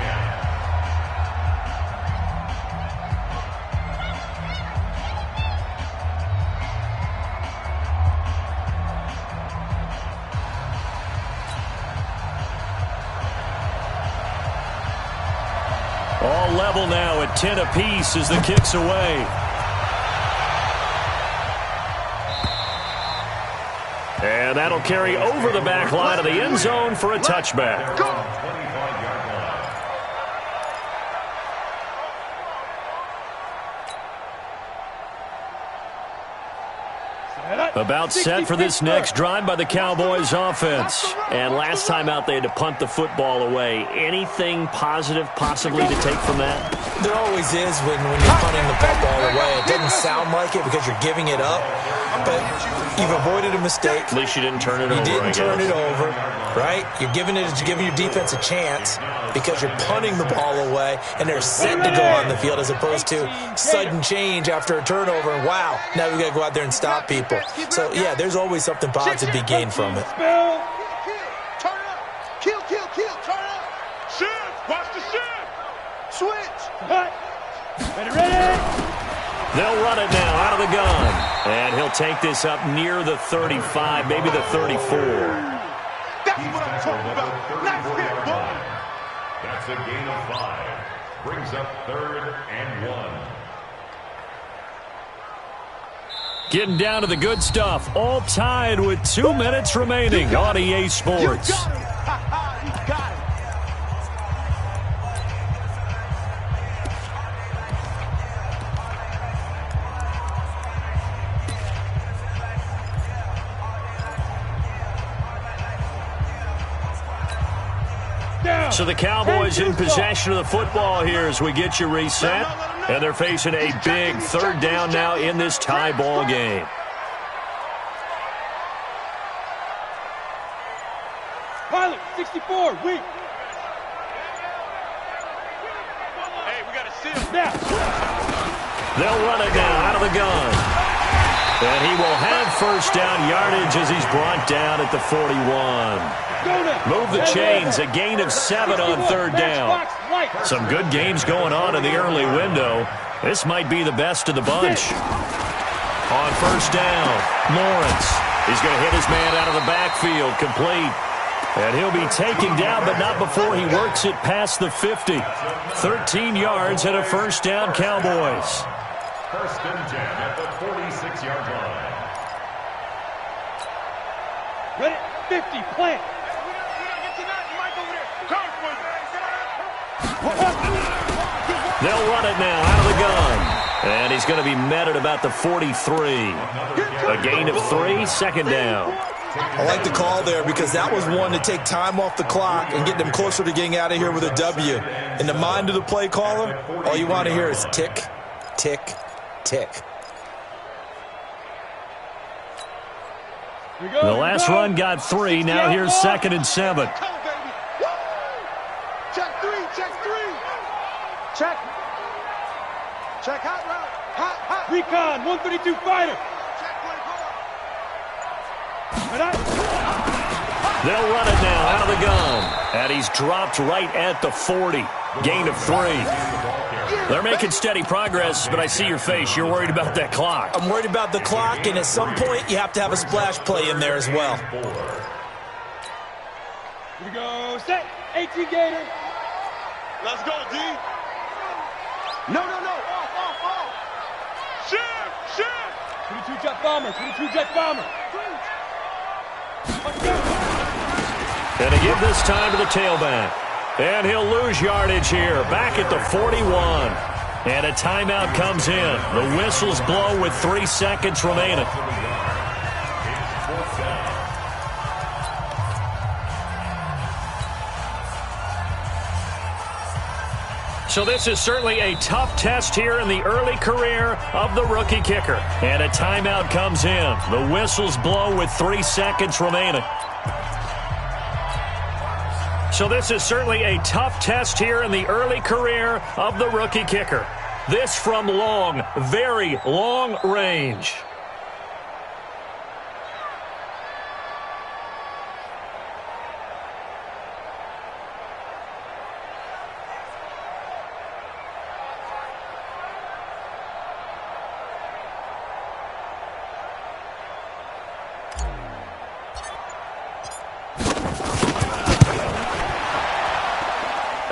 S4: 10.
S1: All level now at 10 apiece as the kick's away. And that'll carry over the back line of the end zone for a touchback. About set for this next drive by the Cowboys offense. And last time out, they had to punt the football away. Anything positive possibly to take from that?
S2: There always is when you're punting the football away. It doesn't sound like it because you're giving it up, but you've avoided a mistake.
S1: At least you didn't turn it over.
S2: You didn't turn it over, right? You're giving your defense a chance because you're punting the ball away, and they're set to go on the field as opposed to sudden change after a turnover. And wow, now we've got to go out there and stop people. So, yeah, there's always something positive to be gained from it.
S5: Turn up. Kill, turn up. Shift, watch the shift. Switch.
S3: Ready.
S1: They'll run it now out of the gun. And he'll take this up near the 35, maybe the 34.
S5: That's what I'm talking about. Nice hit, boy.
S4: That's a gain of 5. Brings up 3rd and 1.
S1: Getting down to the good stuff. All tied with 2 minutes remaining on EA Sports.
S5: You got it. Ha-ha, you got it.
S1: So the Cowboys in possession of the football here as we get you reset. And they're facing a big 3rd down now in this tie ball game.
S3: Pilot, 64, weak.
S5: Hey, we got to seal.
S3: Now.
S1: They'll run it now out of the gun. And he will have 1st down yardage as he's brought down at the 41. Move the chains, a gain of 7 on 3rd down. Some good games going on in the early window. This might be the best of the bunch. On 1st down, Lawrence. He's going to hit his man out of the backfield, complete. And he'll be taken down, but not before he works it past the 50. 13 yards and a 1st down, Cowboys.
S4: 1st and 10 at the 46-yard line.
S3: Ready, 50, plant.
S1: They'll run it now out of the gun. And he's going to be met at about the 43. A gain of 3, 2nd down.
S2: I like the call there because that was one to take time off the clock and get them closer to getting out of here with a W. In the mind of the play caller, all you want to hear is tick, tick, tick.
S1: The last run got 3. Now here's 2nd and 7.
S5: Check 3, check 3. Check. Check hot route. Hot.
S3: Recon, 132 fighter.
S1: They'll run it now out of the gun. And he's dropped right at the 40. Gain of 3. They're making steady progress, but I see your face. You're worried about that clock.
S2: I'm worried about the clock, and at some point, you have to have a splash play in there as well.
S3: Here we go, set, 18 Gator.
S5: Let's go, D. No. Off. Shift.
S3: 22 jet bomber, 22 jet bomber.
S1: And to give this time to the tailback. And he'll lose yardage here, back at the 41. And a timeout comes in. The whistles blow with 3 seconds remaining. So this is certainly a tough test here in the early career of the rookie kicker. And a timeout comes in. The whistles blow with 3 seconds remaining. So this is certainly a tough test here in the early career of the rookie kicker. This from long, very long range.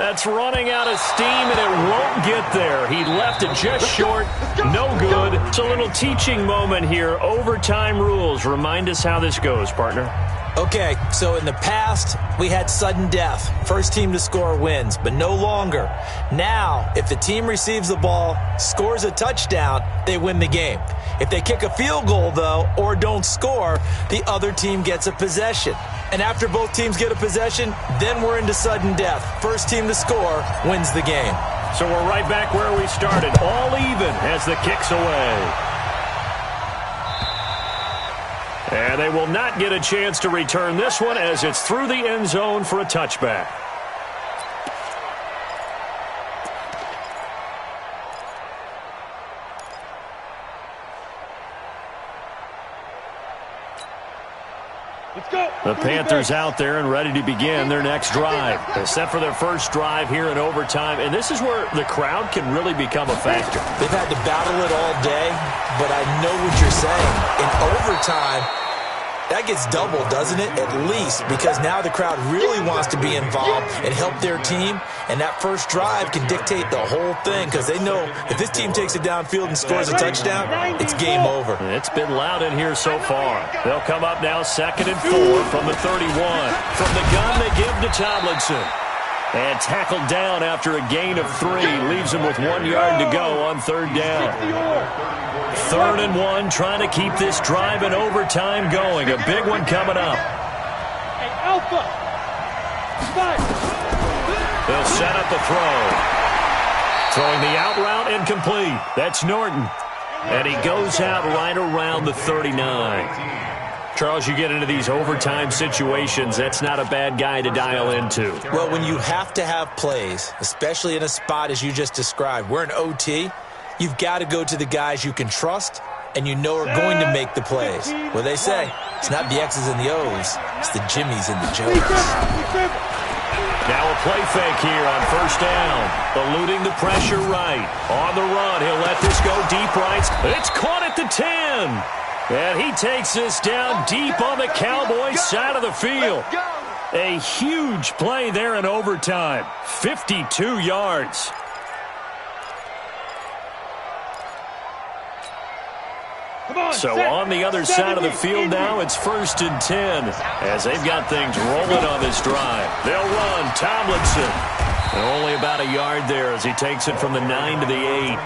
S1: That's running out of steam, and it won't get there. He left it just short. No good. It's a little teaching moment here. Overtime rules. Remind us how this goes, partner.
S2: Okay, so in the past, we had sudden death. First team to score wins, but no longer. Now, if the team receives the ball, scores a touchdown, they win the game. If they kick a field goal, though, or don't score, the other team gets a possession. And after both teams get a possession, then we're into sudden death. First team to score wins the game.
S1: So we're right back where we started, all even as the kick's away. And they will not get a chance to return this one as it's through the end zone for a touchback.
S3: Let's go.
S1: The Panthers out there and ready to begin their next drive. They're set for their first drive here in overtime, and this is where the crowd can really become a factor.
S2: They've had to battle it all day, but I know what you're saying. In overtime, that gets doubled, doesn't it? At least, because now the crowd really wants to be involved and help their team, and that first drive can dictate the whole thing because they know if this team takes it downfield and scores a touchdown, it's game over.
S1: It's been loud in here so far. They'll come up now 2nd and 4 from the 31. From the gun, they give to Tomlinson. And tackled down after a gain of 3. Leaves him with 1 yard to go on 3rd down. 3rd and 1, trying to keep this drive in overtime going. A big one coming up.
S3: Hey, Alpha. Spike.
S1: They'll set up the throw. Throwing the out route incomplete. That's Norton. And he goes out right around the 39. Charles, you get into these overtime situations, that's not a bad guy to dial into.
S2: Well, when you have to have plays, especially in a spot as you just described, we're in OT, you've got to go to the guys you can trust and you know are going to make the plays. Well, they say it's not the X's and the O's, it's the Jimmys and the Joes.
S1: Now a play fake here on 1st down. Eluding the pressure right. On the run, he'll let this go deep right. It's caught at the 10. And he takes this down deep on the Cowboys side of the field. A huge play there in overtime. 52 yards. So on the other side of the field now, it's 1st and 10 as they've got things rolling on this drive. They'll run. Tomlinson. And only about a yard there as he takes it from the 9 to the 8.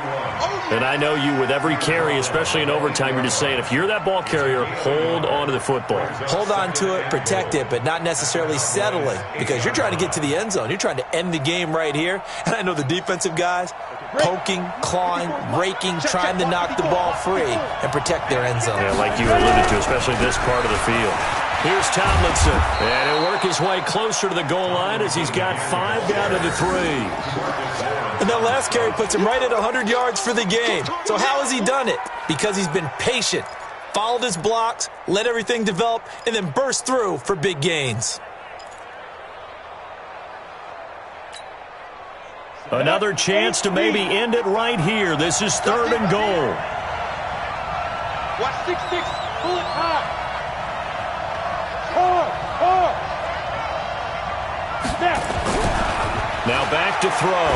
S1: And I know you with every carry, especially in overtime, you're just saying if you're that ball carrier, hold on to the football.
S2: Hold on to it, protect it, but not necessarily settling because you're trying to get to the end zone. You're trying to end the game right here. And I know the defensive guys poking, clawing, raking, trying to knock the ball free and protect their end zone.
S1: Yeah, like you alluded to, especially this part of the field. Here's Tomlinson, and he'll work his way closer to the goal line as he's got 5 down to the 3.
S2: And that last carry puts him right at 100 yards for the game. So how has he done it? Because he's been patient, followed his blocks, let everything develop, and then burst through for big gains.
S1: Another chance to maybe end it right here. This is 3rd and goal.
S3: Watch 6-6. Pull it high. Hard. Snap.
S1: Now back to throw.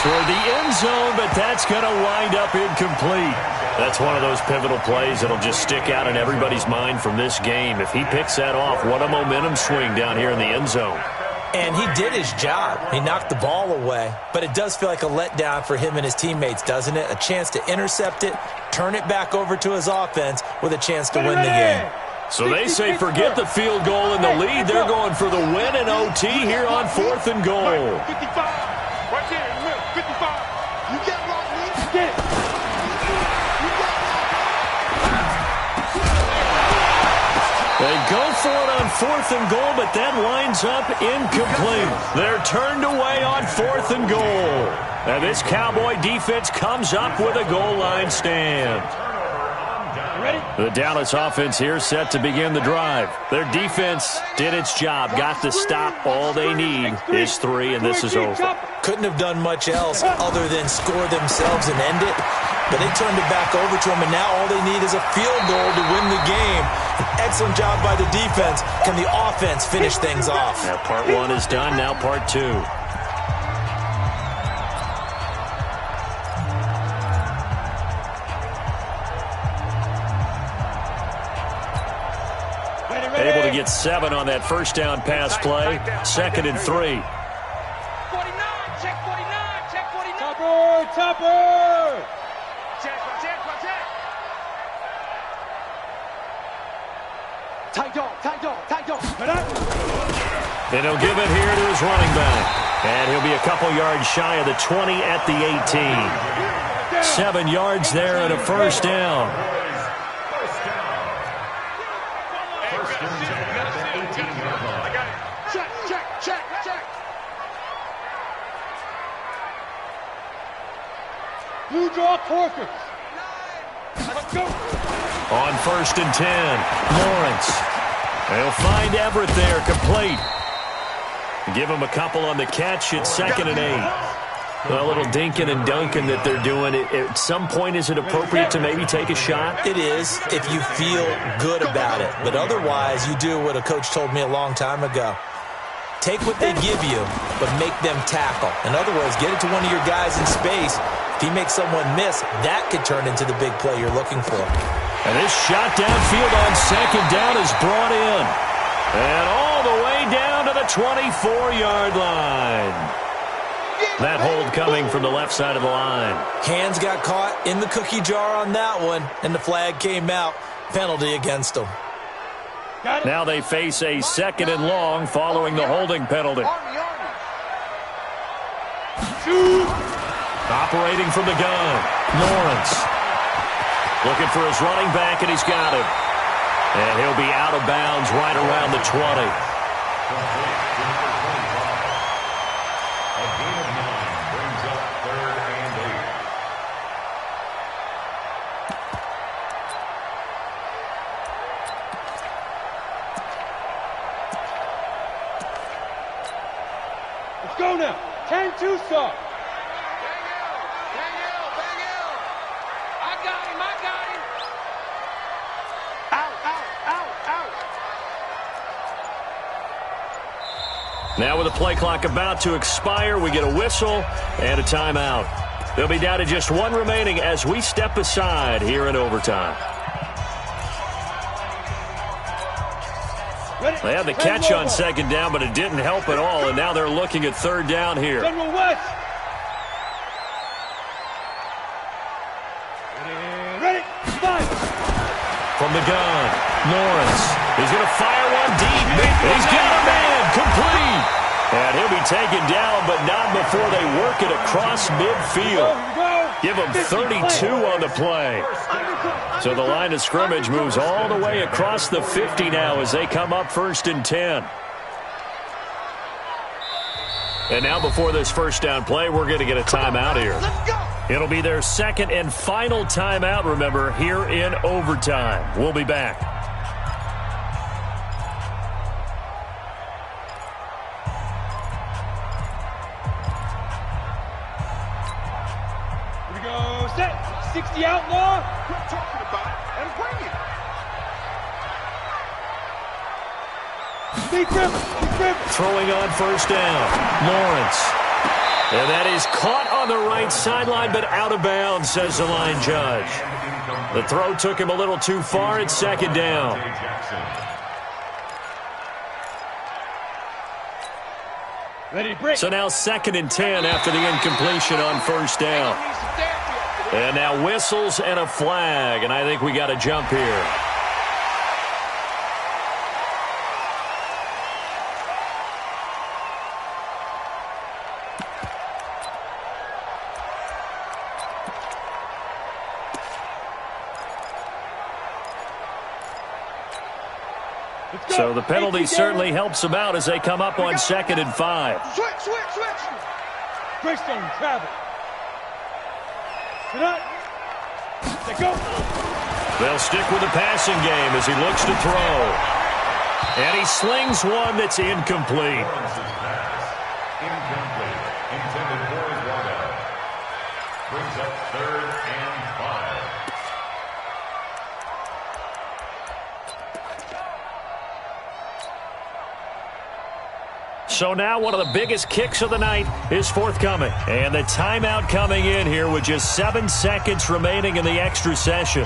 S1: Toward the end zone, but that's going to wind up incomplete. That's one of those pivotal plays that'll just stick out in everybody's mind from this game. If he picks that off, what a momentum swing down here in the end zone.
S2: And he did his job. He knocked the ball away. But it does feel like a letdown for him and his teammates, doesn't it? A chance to intercept it, turn it back over to his offense with a chance to win the game.
S1: So they say forget the field goal in the lead. They're going for the win in OT here on 4th and goal.
S3: 55. Right there in the middle. 55. You get it, Ross. Get it.
S1: They go for it on 4th and goal, but that winds up incomplete. They're turned away on 4th and goal. And this Cowboy defense comes up with a goal line stand. The Dallas offense here set to begin the drive. Their defense did its job, got the stop. All they need is 3, and this is over.
S2: Couldn't have done much else other than score themselves and end it. but they turned it back over to him, and now all they need is a field goal to win the game. An excellent job by the defense. Can the offense finish things off?
S1: Now part one is done, now part two. Able to get 7 on that first down pass play. 2nd and 3.
S3: 49, check 49, check 49. Topper! Check.
S5: Tight dog.
S1: And he'll give it here to his running back. And he'll be a couple yards shy of the 20 at the 18. 7 yards there and a first down.
S5: Check.
S3: Blue draw quarters. Let's go.
S1: On 1st and 10, Lawrence. They'll find Everett there, complete. Give him a couple on the catch. It's 2nd and 8. A little dinking and dunking that they're doing. At some point, is it appropriate to maybe take a shot?
S2: It is if you feel good about it. But otherwise, you do what a coach told me a long time ago. Take what they give you, but make them tackle. In other words, get it to one of your guys in space. If he makes someone miss, that could turn into the big play you're looking for.
S1: And this shot downfield on 2nd down is brought in. And all the way down to the 24-yard line. That hold coming from the left side of the line.
S2: Hands got caught in the cookie jar on that one, and the flag came out. Penalty against them.
S1: Now they face a 2nd and long following the holding penalty. Operating from the gun, Lawrence. Looking for his running back, and he's got him. And he'll be out of bounds right around the 20.
S3: Go now. 10-2 start. Daniel. I got him. Out.
S1: Now with the play clock about to expire, we get a whistle and a timeout. They'll be down to just 1 remaining as we step aside here in overtime. They had the catch on 2nd down, but it didn't help at all, and now they're looking at 3rd down here.
S3: General West. Ready. Fire.
S1: From the gun, Lawrence. He's going to fire one deep. He's got a man, complete. And he'll be taken down, but not before they work it across midfield. Give him 32 on the play. So the line of scrimmage moves all the way across the 50 now as they come up 1st and 10. And now before this first down play, we're going to get a timeout here. It'll be their 2nd and final timeout, remember, here in overtime. We'll be back.
S3: Here we go. Set. 60 outlaw.
S5: Quit talking about it and bring it.
S1: Throwing on 1st down, Lawrence. And that is caught on the right sideline, but out of bounds, says the line judge. The throw took him a little too far. It's 2nd down. So now 2nd and 10 after the incompletion on 1st down. And now whistles and a flag, and I think we got to jump here. So the penalty certainly helps them out as they come up on 2nd and 5.
S5: Switch.
S3: Greystone, travel. They go.
S1: They'll stick with the passing game as he looks to throw. And he slings one that's incomplete.
S4: Incomplete. Intended for his wideout. Brings up 3rd and
S1: So now one of the biggest kicks of the night is forthcoming. And the timeout coming in here with just 7 seconds remaining in the extra session.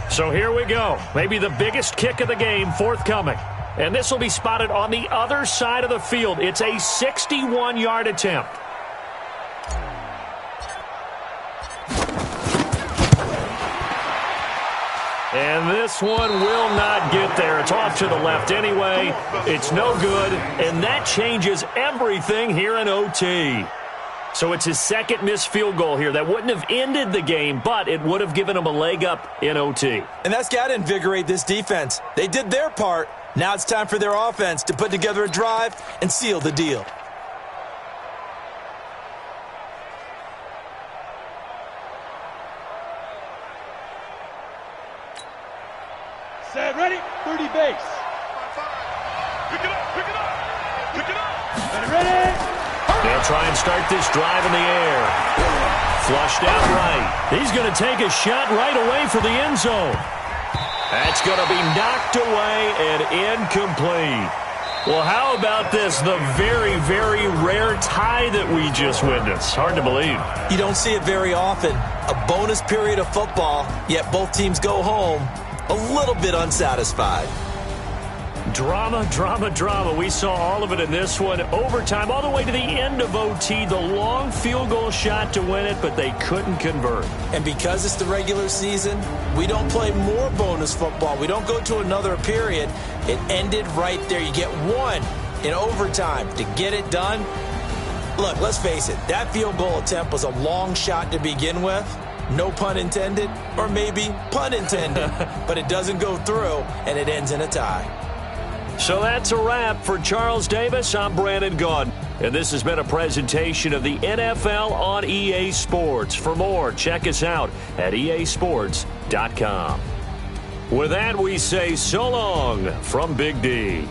S1: So here we go. Maybe the biggest kick of the game forthcoming. And this will be spotted on the other side of the field. It's a 61-yard attempt. And this one will not get there. It's off to the left anyway. It's no good. And that changes everything here in OT. So it's his second missed field goal here. That wouldn't have ended the game, but it would have given him a leg up in OT.
S2: And that's got to invigorate this defense. They did their part. Now it's time for their offense to put together a drive and seal the deal.
S3: Set, ready, 30 base.
S4: Pick it up, pick it up, pick it up.
S3: Ready.
S1: They'll try and start this drive in the air. Flushed out right. He's going to take a shot right away for the end zone. That's going to be knocked away and incomplete. Well, how about this? The very, very rare tie that we just witnessed. Hard to believe.
S2: You don't see it very often. A bonus period of football, yet both teams go home a little bit unsatisfied.
S1: Drama, drama, drama. We saw all of it in this one. Overtime, all the way to the end of OT. The long field goal shot to win it, but they couldn't convert.
S2: And because it's the regular season, we don't play more bonus football. We don't go to another period. It ended right there. You get one in overtime to get it done. Look, let's face it. That field goal attempt was a long shot to begin with. No pun intended, or maybe pun intended. But it doesn't go through, and it ends in a tie.
S1: So that's a wrap for Charles Davis. I'm Brandon Gaudin, and this has been a presentation of the NFL on EA Sports. For more, check us out at easports.com. With that, we say so long from Big D.